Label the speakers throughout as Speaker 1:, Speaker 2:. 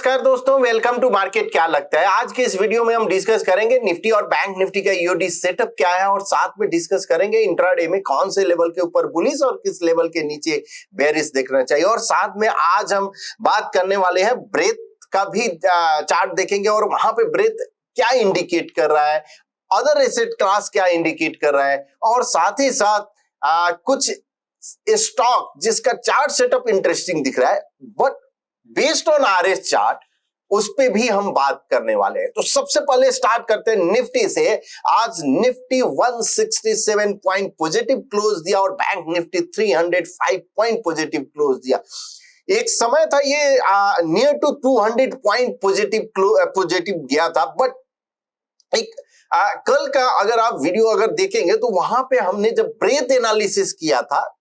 Speaker 1: नमस्कार दोस्तों, welcome to market. क्या लगता है आज के इस वीडियो में हम डिस्कस करेंगे निफ्टी और बैंक निफ्टी का ईओडी सेटअप क्या है और साथ में डिस्कस करेंगे इंट्राडे में कौन से लेवल के ऊपर बुलिश और किस लेवल के नीचे बेरिश देखना चाहिए। और साथ में आज हम बात करने वाले हैं ब्रेथ का भी चार्ट देखेंगे और वहां पे ब्रेथ क्या इंडिकेट कर रहा है, अदर एसेट क्लास क्या इंडिकेट कर रहा है और साथ ही साथ कुछ स्टॉक जिसका चार्ट सेटअप इंटरेस्टिंग दिख रहा है but based on RS chart उस पे भी हम बात करने वाले हैं। तो सबसे पहले स्टार्ट करते हैं निफ्टी से। आज निफ्टी 167 पॉइंट पॉजिटिव क्लोज दिया और bank Nifty 305 point positive close दिया। एक समय था ये नियर टू 200 पॉइंट पॉजिटिव गया था बट एक कल का अगर आप वीडियो अगर देखेंगे तो वहां पे हमने जब ब्रेथ एनालिसिस किया था,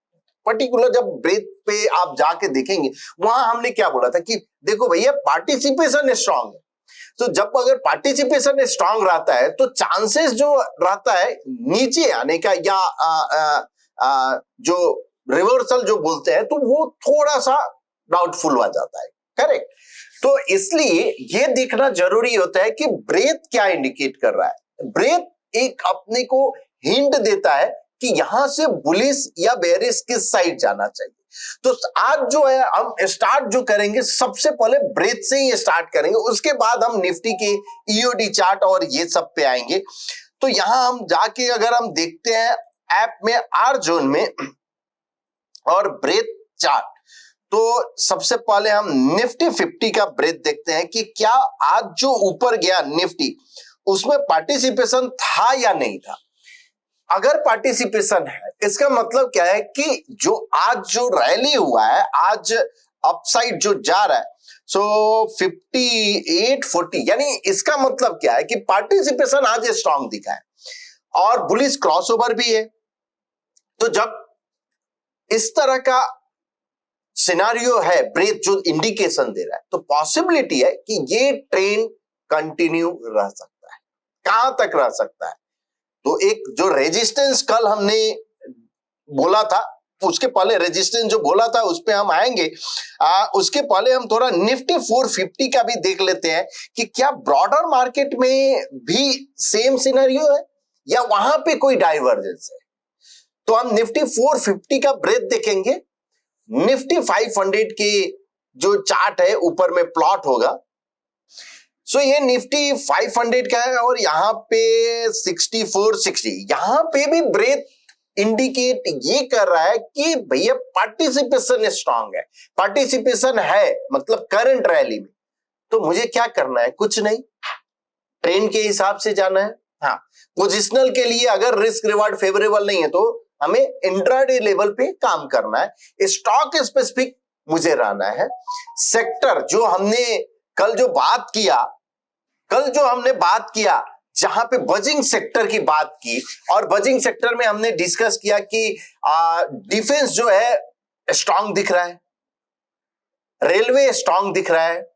Speaker 1: पर्टिकुलर जब ब्रेथ पे आप जाके देखेंगे वहां हमने क्या बोला था कि देखो भैया पार्टिसिपेशन स्ट्रांग है। तो जब अगर पार्टिसिपेशन स्ट्रांग रहता है तो चांसेस जो रहता है नीचे आने का या जो रिवर्सल जो बोलते हैं तो वो थोड़ा सा डाउटफुल हो जाता है। करेक्ट। तो इसलिए ये देखना जरूरी होता है कि ब्रेथ क्या इंडिकेट कर रहा है। ब्रेथ एक अपने को हिंट देता है कि यहां से बुलिश या बेरिश किस साइड जाना चाहिए। तो आज जो है हम स्टार्ट जो करेंगे सबसे पहले ब्रेथ से ही स्टार्ट करेंगे, उसके बाद हम निफ्टी के ईओडी चार्ट और ये सब पे आएंगे। तो यहां हम जाके अगर हम देखते हैं ऐप में आर जोन में और ब्रेथ चार्ट, तो सबसे पहले हम निफ्टी 50 का ब्रेथ देखते हैं कि क्या आज जो ऊपर गया निफ्टी उसमें पार्टिसिपेशन था या नहीं था। अगर पार्टिसिपेशन है इसका मतलब क्या है कि जो आज जो रैली हुआ है, आज अपसाइड जो जा रहा है सो 5840, यानी इसका मतलब क्या है कि पार्टिसिपेशन आज स्ट्रांग दिखा है और बुलिश क्रॉसओवर भी है। तो जब इस तरह का सिनारियो है, ब्रेथ जो इंडिकेशन दे रहा है, तो पॉसिबिलिटी है कि ये ट्रेंड कंटिन्यू रह सकता है। कहां तक रह सकता है? तो एक जो रेजिस्टेंस कल हमने बोला था, उसके पहले रेजिस्टेंस जो बोला था उस पे हम आएंगे। उसके पहले हम थोड़ा निफ्टी 450 का भी देख लेते हैं कि क्या ब्रॉडर मार्केट में भी सेम सिनेरियो है या वहां पे कोई डाइवर्जेंस है। तो हम निफ्टी 450 का ब्रेथ देखेंगे। निफ्टी 500 के जो चार्ट है ऊपर में प्लॉट होगा। सो ये निफ्टी 500 का है और यहाँ पे 6460, यहाँ पे भी ब्रेथ इंडिकेट ये कर रहा है कि भैया पार्टिसिपेशन स्ट्रांग है, पार्टिसिपेशन है मतलब करंट रैली में। तो मुझे क्या करना है? कुछ नहीं, ट्रेंड के हिसाब से जाना है। हाँ, पोजिशनल के लिए अगर रिस्क रिवार्ड फेवरेबल नहीं है तो हमें इंट्राडे लेवल पे काम करना है। स्टॉक स्पेसिफिक मुझे रहना है। सेक्टर जो हमने कल जो हमने बात किया जहां पे बजिंग सेक्टर की बात की और बजिंग सेक्टर में हमने डिस्कस किया कि डिफेंस जो है स्ट्रांग दिख रहा है, रेलवे स्ट्रांग दिख रहा है।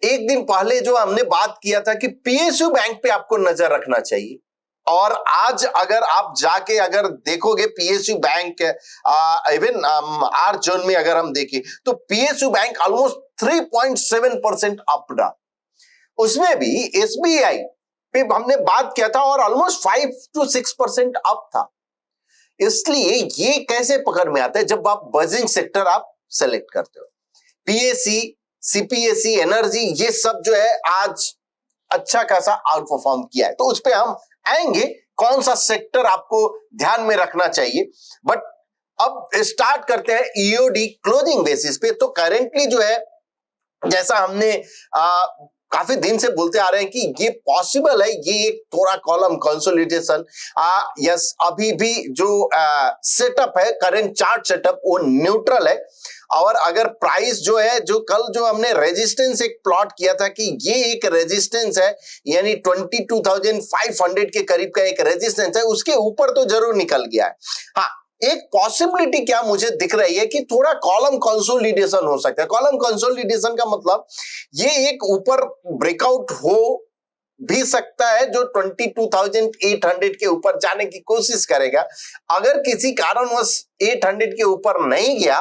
Speaker 1: एक दिन पहले जो हमने बात किया था कि पीएसयू बैंक पे आपको नजर रखना चाहिए और आज अगर आप जाके अगर देखोगे पीएसयू बैंक इवन आर जोन में अगर हम देखें तो PSU bank almost 3.7% up down. उसमें भी एसबीआई पे हमने बात किया था और ऑलमोस्ट 5 to 6% अप था। इसलिए ये कैसे पकड़ में आता है जब आप बजिंग सेक्टर आप सेलेक्ट करते हो। पीएससी, सीपीएससी, एनर्जी, ये सब जो है आज अच्छा खासा आउट परफॉर्म किया है। तो उस पर हम आएंगे कौन सा सेक्टर आपको ध्यान में रखना चाहिए। बट अब स्टार्ट करते हैं ईओडी क्लोजिंग बेसिस पे। तो करेंटली जो है जैसा हमने काफी दिन से बोलते आ रहे हैं कि ये पॉसिबल है, ये एक थोड़ा कॉलम कंसोलिडेशन यस अभी भी जो सेटअप है करंट चार्ट सेटअप वो न्यूट्रल है। और अगर प्राइस जो है जो कल जो हमने रेजिस्टेंस एक प्लॉट किया था कि ये एक रेजिस्टेंस है यानी 22,500 के करीब का एक रेजिस्टेंस है, उसके ऊपर तो जरूर निकल गया है। हाँ, एक पॉसिबिलिटी क्या मुझे दिख रही है कि थोड़ा कॉलम कंसोलिडेशन हो सकता है। कॉलम कंसोलिडेशन का मतलब ये एक ऊपर ब्रेकआउट हो भी सकता है जो 22,800 के ऊपर जाने की कोशिश करेगा। अगर किसी कारणवश 800 के ऊपर नहीं गया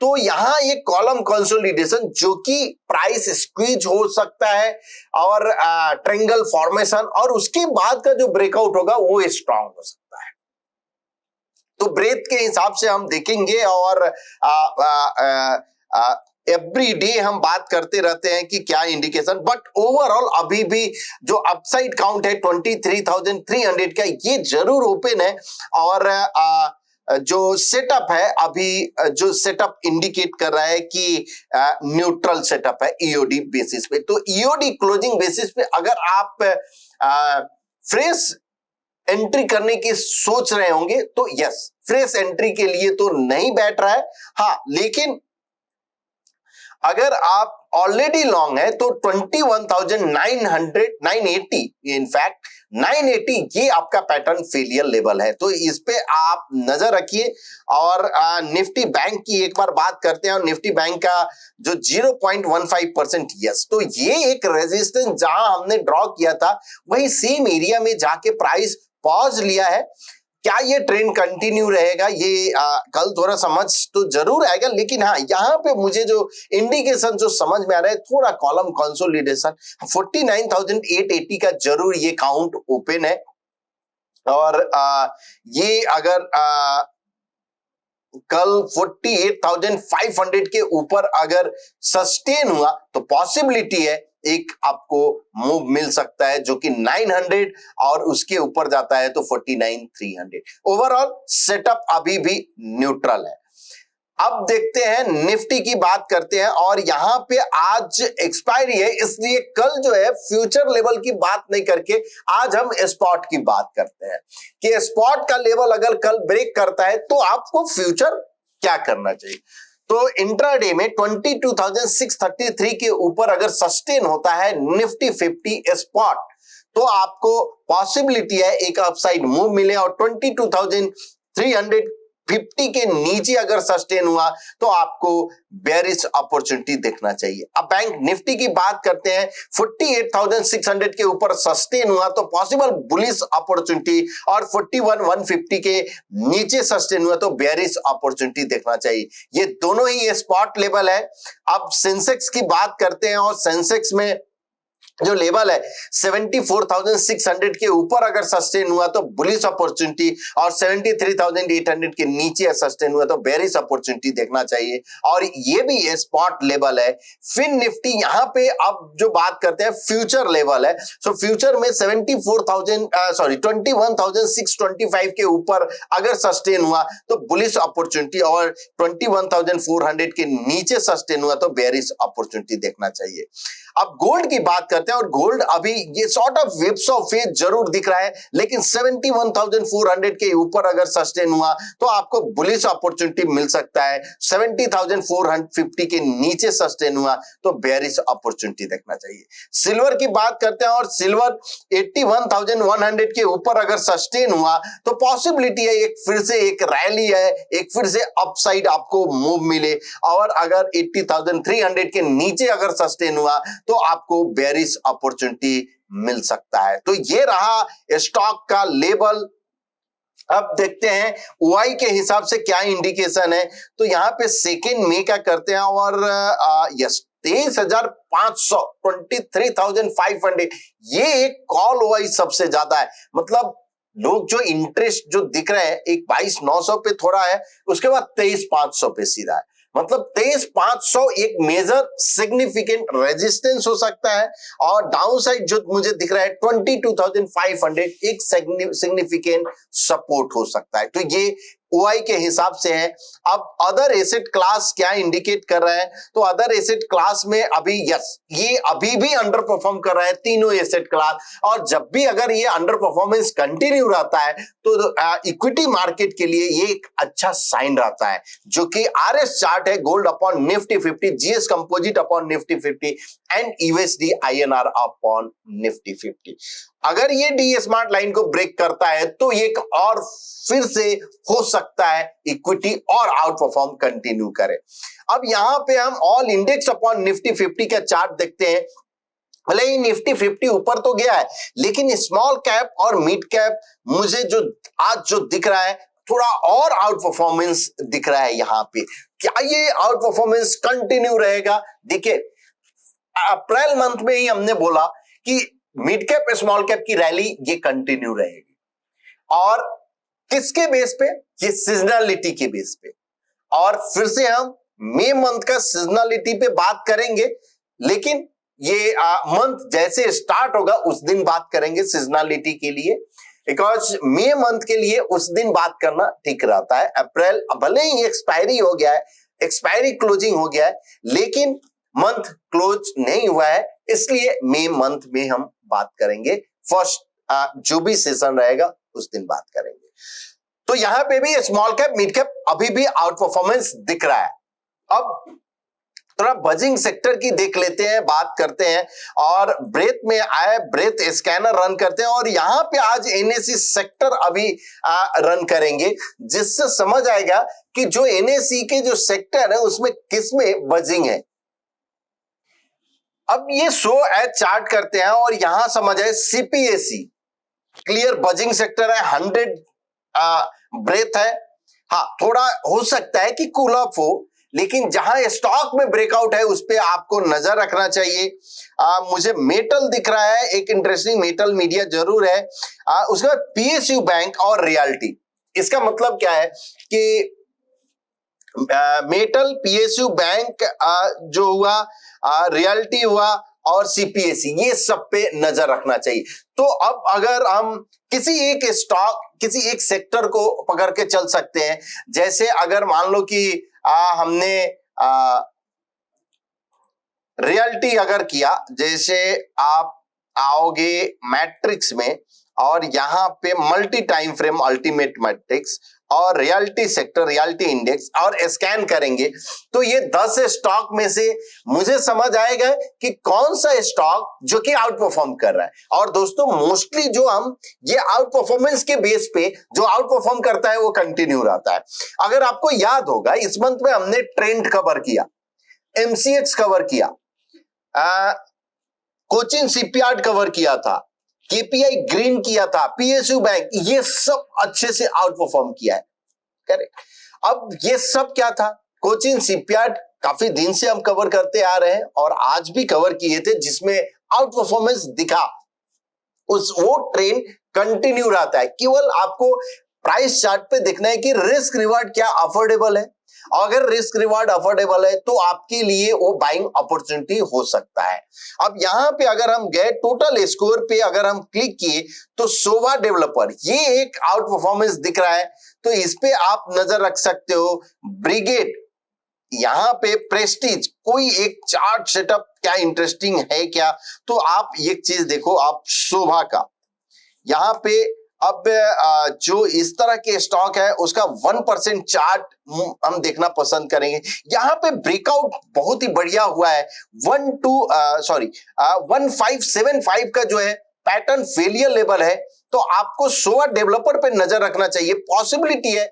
Speaker 1: तो यहां ये कॉलम कंसोलिडेशन जो कि प्राइस स्क्वीज हो सकता है और ट्रायंगल फॉर्मेशन और उसके बाद का जो ब्रेकआउट होगा वो स्ट्रांग हो सकता है। तो ब्रेथ के हिसाब से हम देखेंगे और एवरी डे हम बात करते रहते हैं कि क्या इंडिकेशन, बट ओवरऑल अभी भी जो अपसाइड काउंट है 23,300 का ये जरूर ओपन है और जो सेटअप है अभी जो सेटअप इंडिकेट कर रहा है कि न्यूट्रल सेटअप है ईओडी बेसिस पे। तो ईओडी क्लोजिंग बेसिस पे अगर आप फ्रेश एंट्री करने की सोच रहे होंगे तो यस, फ्रेश एंट्री के लिए तो नहीं बैठ रहा है। हाँ, लेकिन अगर आप ऑलरेडी लॉन्ग है तो 21,980 इनफैक्ट 980 ये आपका पैटर्न फेलियर लेवल है, तो इस पे आप नजर रखिए। और निफ्टी बैंक की एक बार बात करते हैं और निफ्टी बैंक का जो 0.15% यस, तो ये एक रेजिस्टेंस जहां हमने ड्रॉ किया था वही सेम एरिया में जाके प्राइस पॉज लिया है। क्या ये ट्रेंड कंटिन्यू रहेगा, ये कल थोड़ा समझ तो जरूर आएगा, लेकिन हाँ यहाँ पे मुझे जो इंडिकेशन जो समझ में आ रहा है थोड़ा कॉलम कंसोलिडेशन 49,880 का जरूर ये काउंट ओपन है और ये अगर कल 48,500 के ऊपर अगर सस्टेन हुआ तो पॉसिबिलिटी है एक आपको मूव मिल सकता है जो कि 900 और उसके ऊपर जाता है तो 49,300। ओवरऑल सेटअप अभी भी न्यूट्रल है। अब देखते हैं निफ्टी की बात करते हैं और यहां पे आज एक्सपायरी है, इसलिए कल जो है फ्यूचर लेवल की बात नहीं करके आज हम स्पॉट की बात करते हैं कि स्पॉट का लेवल अगर कल ब्रेक करता है तो आपको फ्यूचर क्या करना चाहिए। तो इंट्राडे में 22,633 के ऊपर अगर सस्टेन होता है निफ्टी 50 स्पॉट तो आपको पॉसिबिलिटी है एक अपसाइड मूव मिले और 22,350 के नीचे अगर सस्टेन हुआ तो आपको बेयरिश अपॉर्चुनिटी देखना चाहिए। अब बैंक निफ्टी की बात करते हैं 48,600 के ऊपर सस्टेन हुआ तो पॉसिबल बुलिश अपॉर्चुनिटी और 41,150 के नीचे सस्टेन हुआ तो बेयरिश अपॉर्चुनिटी देखना चाहिए। ये दोनों ही स्पॉट लेवल है। अब सेंसेक्स की बात करते हैं और सेंसेक्स में जो लेवल है 74,600 के ऊपर अगर सस्टेन हुआ तो बुलिश अपॉर्चुनिटी और 73,800 के नीचे सस्टेन हुआ तो बेयरिश अपॉर्चुनिटी देखना चाहिए और ये भी ये स्पॉट लेवल है। फिर निफ्टी यहां पे अब जो बात करते हैं फ्यूचर लेवल है, सो फ्यूचर में 21,625 के ऊपर अगर सस्टेन हुआ तो बुलिश अपॉर्चुनिटी और 21,400 के नीचे सस्टेन हुआ तो बेयरिश अपॉर्चुनिटी देखना चाहिए। अब गोल्ड की बात करते हैं और गोल्ड अभी ये sort of chips of faith जरूर दिख रहा है, लेकिन 71,400 के ऊपर अगर सस्टेन हुआ तो आपको बुलिश अपॉर्चुनिटी मिल सकता है। 70,450 के नीचे सस्टेन हुआ तो बेयरिश अपॉर्चुनिटी देखना चाहिए। सिल्वर की बात करते हैं और सिल्वर 81,100 के ऊपर अगर सस्टेन हुआ तो पॉसिबिलिटी है एक फिर से एक रैली है, एक फिर से अपसाइड आपको मूव मिले और अगर 80,300 के नीचे अगर सस्टेन हुआ तो आपको बेयरिश अपॉर्चुनिटी मिल सकता है। तो ये रहा स्टॉक का लेवल। अब देखते हैं ओआई के हिसाब से क्या इंडिकेशन है। तो यहां पे सेकेंड में क्या करते हैं और यस 23,500 23,500 ये एक कॉल ओआई सबसे ज्यादा है। मतलब लोग जो इंटरेस्ट जो दिख रहे हैं एक 22,900 पे थोड़ा है, उसके बाद 23,500 पे सीधा है। मतलब 23,500 एक मेजर सिग्निफिकेंट रेजिस्टेंस हो सकता है और डाउन साइड जो मुझे दिख रहा है 22,500 एक सिग्निफिकेंट सपोर्ट हो सकता है। तो ये ओआई के हिसाब से है। अब अदर एसेट क्लास क्या इंडिकेट कर रहा है, तो अदर एसेट क्लास में अभी यस ये अभी भी अंडर परफॉर्म कर रहा है तीनों एसेट क्लास, और जब भी अगर ये अंडर परफॉर्मेंस कंटिन्यू रहता है तो इक्विटी मार्केट के लिए ये एक अच्छा साइन रहता है, जो कि आरएस चार्ट है gold upon Nifty 50, GS composite upon Nifty 50 and USD INR upon Nifty 50। अगर ये डी स्मार्ट लाइन को ब्रेक करता है तो एक और फिर से हो सकता है इक्विटी और आउट परफॉर्म कंटिन्यू करे। अब यहां पे हम ऑल इंडेक्स अपॉन निफ्टी 50 का चार्ट देखते हैं। भले ही निफ्टी 50 ऊपर तो गया है, लेकिन स्मॉल कैप और मिड कैप मुझे जो आज जो दिख रहा है थोड़ा और आउट परफॉर्मेंस दिख रहा है यहाँ पे। क्या ये आउट परफॉर्मेंस कंटिन्यू रहेगा? देखिए, अप्रैल मंथ में ही हमने बोला कि मिड कैप स्मॉल कैप की रैली ये कंटिन्यू रहेगी, और किसके बेस पे? ये सीजनलिटी के बेस पे। और फिर से हम मई मंथ का सीजनलिटी पे बात करेंगे, लेकिन ये मंथ जैसे स्टार्ट होगा उस दिन बात करेंगे सीजनलिटी के लिए, बिकॉज मई मंथ के लिए उस दिन बात करना ठीक रहता है। अप्रैल भले ही एक्सपायरी हो गया है, एक्सपायरी क्लोजिंग हो गया है, लेकिन मंथ क्लोज नहीं हुआ है, इसलिए मई मंथ में हम बात करेंगे। फर्स्ट जो भी सेशन रहेगा उस दिन बात करेंगे। तो यहां पे भी स्मॉल कैप मिड कैप अभी भी आउट परफॉर्मेंस दिख रहा है। अब थोड़ा बजिंग सेक्टर की देख लेते हैं, बात करते हैं, और ब्रेथ में आए, ब्रेथ स्कैनर रन करते हैं, और यहां पे आज एनएससी सेक्टर अभी रन करेंगे, जिससे समझ आएगा कि जो एनएससी के जो सेक्टर है उसमें किसमें बजिंग है। अब ये शो एज चार्ट करते हैं, और यहां समझ आए सीपीएसी क्लियर बजिंग सेक्टर है, 100 ब्रेथ है। हाँ, थोड़ा हो सकता है कि कूल ऑफ हो, लेकिन जहां स्टॉक में ब्रेकआउट है उस पे आपको नजर रखना चाहिए। मुझे मेटल दिख रहा है, एक इंटरेस्टिंग मेटल मीडिया जरूर है। उसके बाद पीएसयू बैंक और रियल्टी। इसका मतलब क्या है कि मेटल, पीएसयू बैंक जो हुआ, रियल्टी हुआ और सीपीएसी, ये सब पे नजर रखना चाहिए। तो अब अगर हम किसी एक स्टॉक, किसी एक सेक्टर को पकड़ के चल सकते हैं, जैसे अगर मान लो कि हमने रियल्टी अगर किया, जैसे आप आओगे मैट्रिक्स में और यहां पे multi time frame ultimate matrix और रियल्टी सेक्टर, रियल्टी इंडेक्स और स्कैन करेंगे, तो ये 10 स्टॉक में से मुझे समझ आएगा कि कौन सा स्टॉक जो कि आउट परफॉर्म कर रहा है। और दोस्तों, मोस्टली जो हम ये आउट परफॉर्मेंस के बेस पे जो आउट परफॉर्म करता है वो कंटिन्यू रहता है। अगर आपको याद होगा, इस मंथ में हमने ट्रेंड कवर किया, एमसीएक्स कवर किया, कोचिन शिपयार्ड कवर किया था, केपीआई ग्रीन किया था, पीएसयू बैंक, ये सब अच्छे से आउट परफॉर्म किया है। करेक्ट। अब ये सब क्या था? कोचिन शिपयार्ड काफी दिन से हम कवर करते आ रहे हैं और आज भी कवर किए थे, जिसमें आउट परफॉर्मेंस दिखा। वो ट्रेंड कंटिन्यू रहता है। केवल आपको प्राइस चार्ट पे देखना है कि रिस्क रिवार्ड क्या अफोर्डेबल है। अगर रिस्क रिवार्ड अफोर्डेबल है तो आपके लिए वो बाइंग अपॉर्चुनिटी हो सकता है। अब यहां पे अगर हम गए टोटल स्कोर पे, अगर हम क्लिक किए तो सोवा डेवलपर, ये एक आउट परफॉर्मेंस दिख रहा है, तो इस पे आप नजर रख सकते हो। ब्रिगेड, यहां पे प्रेस्टीज, कोई एक चार्ट सेटअप क्या इंटरेस्टिंग है क्या? तो आप एक चीज देखो, आप शोभा का यहां पे अब जो इस तरह के स्टॉक है उसका 1% चार्ट हम देखना पसंद करेंगे। यहां पे ब्रेकआउट बहुत ही बढ़िया हुआ है। 1575 का जो है पैटर्न फेलियर लेवल है, तो आपको सोवा डेवलपर पे नजर रखना चाहिए। पॉसिबिलिटी है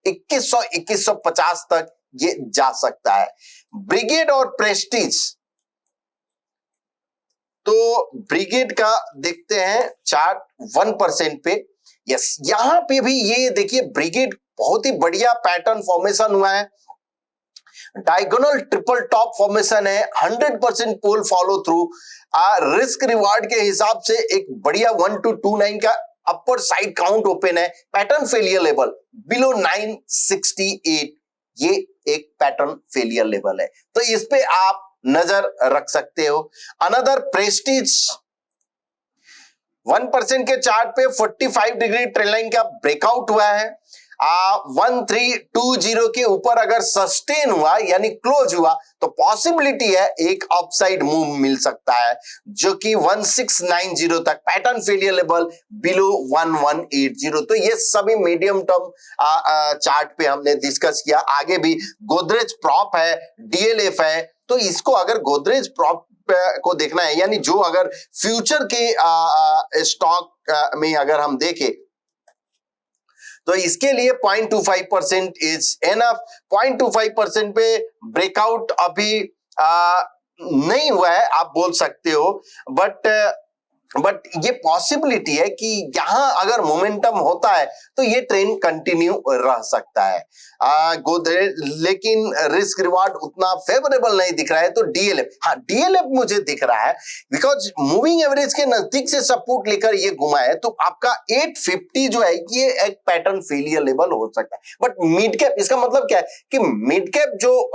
Speaker 1: 2100 2150 तक ये जा सकता है। ब्रिगेड और प्रेस्टीज, तो ब्रिगेड का देखते हैं चार्ट 1% पे। यस, यहां पे भी ये देखिए, ब्रिगेड बहुत ही बढ़िया पैटर्न फॉर्मेशन हुआ है, डायगोनल ट्रिपल टॉप फॉर्मेशन है, 100% पोल फॉलो थ्रू। रिस्क रिवार्ड के हिसाब से एक बढ़िया 1229 का अपर साइड काउंट ओपन है। पैटर्न फेलियर लेवल बिलो 968, ये एक पैटर्न फेलियर लेवल है, तो इस पे आप नजर रख सकते हो। अनदर प्रेस्टीज 1% के चार्ट पे 45 डिग्री ट्रेंड लाइन का ब्रेकआउट हुआ है। 1320 के ऊपर अगर सस्टेन हुआ यानी क्लोज हुआ तो पॉसिबिलिटी है एक अपसाइड मूव मिल सकता है, जो कि 1690 तक। Pattern failure level below 1180। तो ये सभी मीडियम टर्म चार्ट पे हमने डिस्कस किया। आगे भी गोदरेज प्रॉप है, डीएलएफ है, तो इसको अगर गोदरेज प्रॉप को देखना है, यानी जो अगर फ्यूचर के स्टॉक में अगर हम देखें तो इसके लिए 0.25% इज एनफ। 0.25% पे ब्रेकआउट अभी नहीं हुआ है, आप बोल सकते हो, बट बट ये पॉसिबिलिटी है कि यहां अगर मोमेंटम होता है तो ये ट्रेंड कंटिन्यू रह सकता है। लेकिन रिस्क रिवार्ड उतना फेवरेबल नहीं दिख रहा है, तो डीएलएफ, हाँ डीएलएफ मुझे दिख रहा है बिकॉज मूविंग एवरेज के नजदीक से सपोर्ट लेकर ये घुमा है, तो आपका 850 जो है ये एक पैटर्न फेलियर लेवल हो सकता है। बट मिड कैप, इसका मतलब क्या है कि मिड कैप जो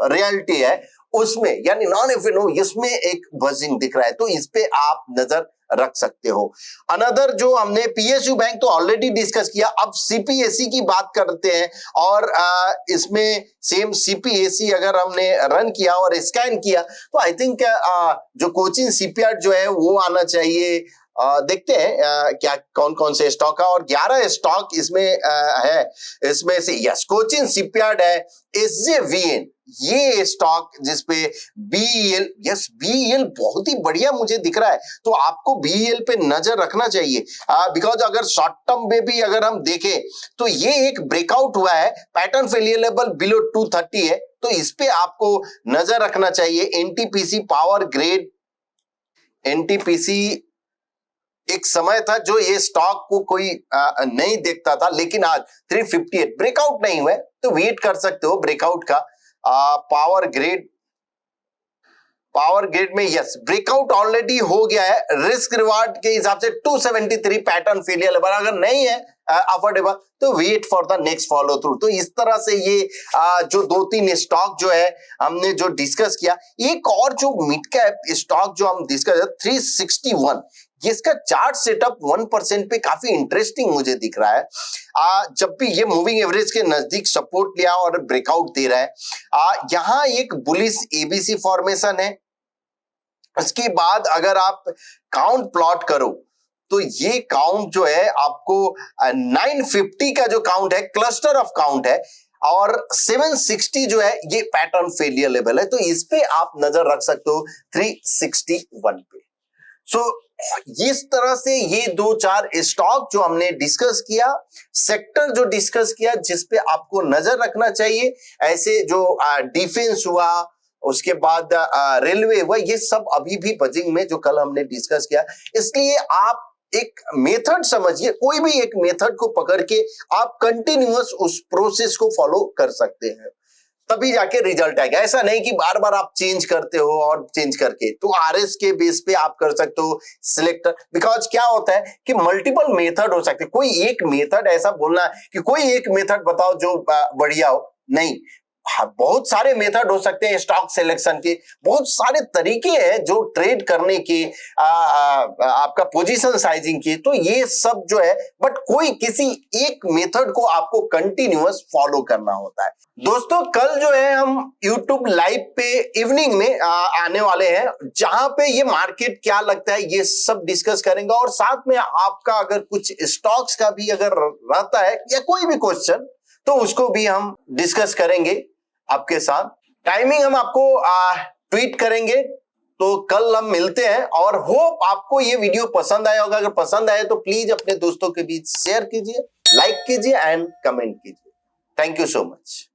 Speaker 1: रियलिटी है उसमें यानी नॉन एफएनओ इसमें एक बजिंग दिख रहा है, तो इस पे आप नजर रख सकते हो। अनदर जो हमने पीएसयू बैंक तो ऑलरेडी डिस्कस किया, अब सीपीएसई की बात करते हैं और इसमें सेम सीपीएसई अगर हमने रन किया और स्कैन किया तो आई थिंक जो कोचिंग सीपीआर जो है वो आना चाहिए। देखते हैं क्या कौन कौन से स्टॉक है, और 11 स्टॉक इसमें है। इसमें से यस कोचिन शिपयार्ड है, एसजेवीएन ये स्टॉक जिसपे बीईएल, यस बीईएल बहुत ही बढ़िया मुझे दिख रहा है, तो आपको बीईएल पे नजर रखना चाहिए बिकॉज अगर शॉर्ट टर्म में भी अगर हम देखें तो ये एक ब्रेकआउट हुआ है, पैटर्न फेलियर लेवल बिलो 230 है, तो इस पे आपको नजर रखना चाहिए। एनटीपीसी पावर ग्रेड, एनटीपीसी एक समय था जो ये स्टॉक को कोई नहीं देखता था, लेकिन आज 358 ब्रेकआउट नहीं हुआ, तो वेट कर सकते हो ब्रेकआउट का। पावर ग्रेड में यस ब्रेकआउट ऑलरेडी हो गया है, रिस्क रिवार्ड के हिसाब से 273 पैटर्न फेलियर लेवल, अगर नहीं है अफोर्डेबल तो wait for the next follow through. तो इस तरह से ये जो 2-3 स्टॉक जो है हमने जो डिस्कस किया, एक और जो मिड कैप स्टॉक जो हम डिस्कस 361, इसका चार्ट सेटअप 1% पे काफी इंटरेस्टिंग मुझे दिख रहा है। जब भी ये मूविंग एवरेज के नजदीक सपोर्ट लिया और ब्रेकआउट दे रहा है, यहां एक बुलिश एबीसी फॉर्मेशन है। उसके बाद अगर आप काउंट प्लॉट करो तो ये काउंट जो है आपको 950 का जो काउंट है क्लस्टर ऑफ काउंट है, और 760 जो है ये पैटर्न फेलियर लेवल है, तो इस पे आप नजर रख सकते हो 361 पे। सो इस तरह से ये 2-4 स्टॉक जो हमने डिस्कस किया, सेक्टर जो डिस्कस किया जिस पे आपको नजर रखना चाहिए, ऐसे जो डिफेंस हुआ, उसके बाद रेलवे हुआ, ये सब अभी भी बजिंग में जो कल हमने डिस्कस किया। इसलिए आप एक मेथड समझिए, कोई भी एक मेथड को पकड़ के आप कंटिन्यूअस उस प्रोसेस को फॉलो कर सकते हैं, तभी जाके रिजल्ट आएगा। ऐसा नहीं कि बार बार आप चेंज करते हो और चेंज करके, तो आरएस के बेस पे आप कर सकते हो सिलेक्टर, बिकॉज क्या होता है कि मल्टीपल मेथड हो सकते हैं, कोई एक मेथड ऐसा बोलना कि कोई एक मेथड बताओ जो बढ़िया हो, नहीं, हाँ, बहुत सारे मेथड हो सकते हैं स्टॉक सिलेक्शन के, बहुत सारे तरीके हैं जो ट्रेड करने के, आपका पोजीशन साइजिंग की, तो ये सब जो है, बट कोई किसी एक मेथड को आपको कंटिन्यूअस फॉलो करना होता है। दोस्तों कल जो है हम YouTube लाइव पे इवनिंग में आने वाले हैं, जहां पे ये मार्केट क्या लगता है ये सब डिस्कस करेंगे, और साथ में आपका अगर कुछ स्टॉक्स का भी अगर रहता है या कोई भी क्वेश्चन तो उसको भी हम डिस्कस करेंगे आपके साथ। टाइमिंग हम आपको ट्वीट करेंगे, तो कल हम मिलते हैं, और होप आपको ये वीडियो पसंद आया होगा। अगर पसंद आए तो प्लीज अपने दोस्तों के बीच शेयर कीजिए, लाइक कीजिए एंड कमेंट कीजिए। Thank you so much.